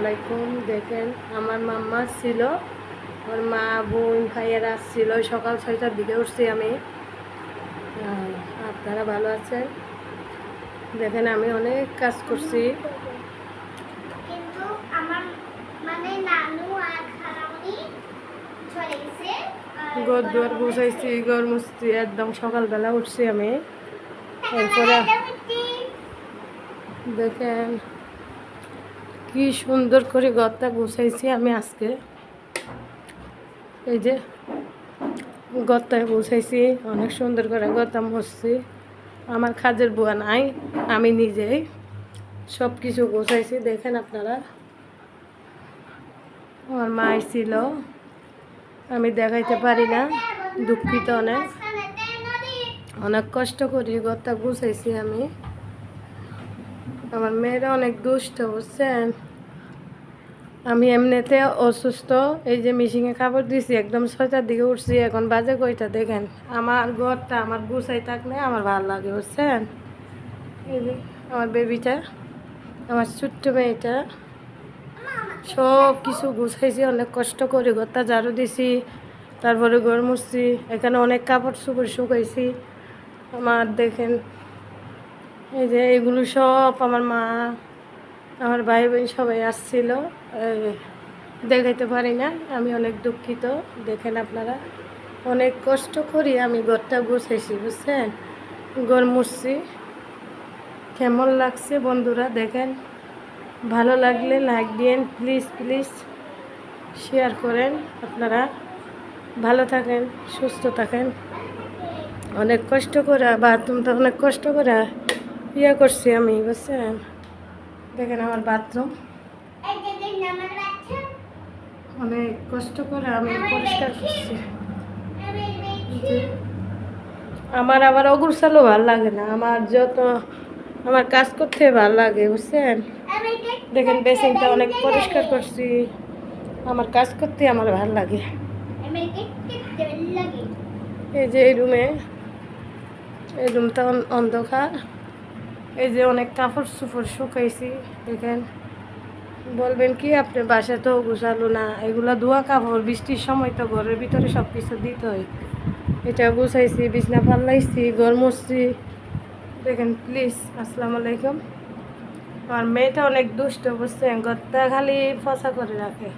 আলাইকুম। দেখেন আমার মাম্মা ছিল, ওর মা বোন ভাইয়েরা আসছিল। সকাল 6টার দিকে উঠছি আমি। আপনারা ভালো আছেন? দেখেন আমি অনেক কাজ করছি। কিন্তু আমার মানে নানু আর খালামণি চলে গেছে। ঘর দুয়ার গুছাইছি, ঘর মুছছি, একদম সকালবেলা উঠছি আমি। এরপরে দেখেন কি সুন্দর করে ঘরটা গুছাইছি আমি আজকে। এই যে ঘরটা গুছাইছি, অনেক সুন্দর করে ঘরটা মুছছি। আমার কাজের বুয়া নাই, আমি নিজেই সব কিছু গুছাইছি। দেখেন আপনারা, আমার মা ছিল, আমি দেখাইতে পারি না, দুঃখিত। অনেক অনেক কষ্ট করি ঘরটা গুছাইছি আমি। আমার মেয়েরা অনেক দুষ্ট, বুঝছেন। আমি এমনিতে অসুস্থ। এই যে মেশিনে কাপড় দিছি, একদম 6টার দিকে উঠছি, এখন বাজে কয়টা দেখেন। আমার ঘরটা আমার গুছাই থাকলে আমার ভালো লাগে, বুঝছেন। এই যে আমার বেবিটা, আমার ছোট্ট মেয়েটা, সব কিছু গুছাইছি অনেক কষ্ট করে। ঘরটা ঝাড়ু দিছি, তারপরে ঘর মুছছি। এখানে অনেক কাপড় চোপড় শুকাইছি আমার। দেখেন এই যে এগুলো সব আমার মা, আমার ভাই বোন সবাই আসছিল, দেখাইতে পারি না, আমি অনেক দুঃখিত। দেখেন আপনারা, অনেক কষ্ট করি আমি ঘরটা গুছাইছি, বুঝছেন। ঘর মুছছি। কেমন লাগছে বন্ধুরা দেখেন। ভালো লাগলে লাইক দিন প্লিজ প্লিজ, শেয়ার করেন। আপনারা ভালো থাকেন, সুস্থ থাকেন। অনেক কষ্ট করে বাথরুমটা অনেক কষ্ট করে করছি আমি, বুঝছেন। দেখেন আমার বাথরুম অনেক কষ্ট করে আমি পরিষ্কার করছি। আমার আবার অগুছালো ভালো লাগে না, আমার যত আমার কাজ করতে ভালো লাগে, বুঝছেন। দেখেন বেসিনটা অনেক পরিষ্কার করছি, আমার কাজ করতে আমার ভালো লাগে। এই যে এই রুমটা অন্ধকার। এই যে অনেক কাপড় চোপড় শুকাইছি। দেখেন বলবেন কি আপনি বাসা তো গুছালো না, এগুলা ধোয়া কাপড়, বৃষ্টির সময় তো ঘরের ভিতরে সব কিছু দিতে হয়। এটা গুছাইছি, বিছনা পাল্লাইছি, ঘর মুছছি। দেখেন প্লিজ। আসসালামু আলাইকুম। আমার মেয়েটা অনেক দুষ্ট, বুঝছেন, ঘরটা খালি ফসা করে রাখে।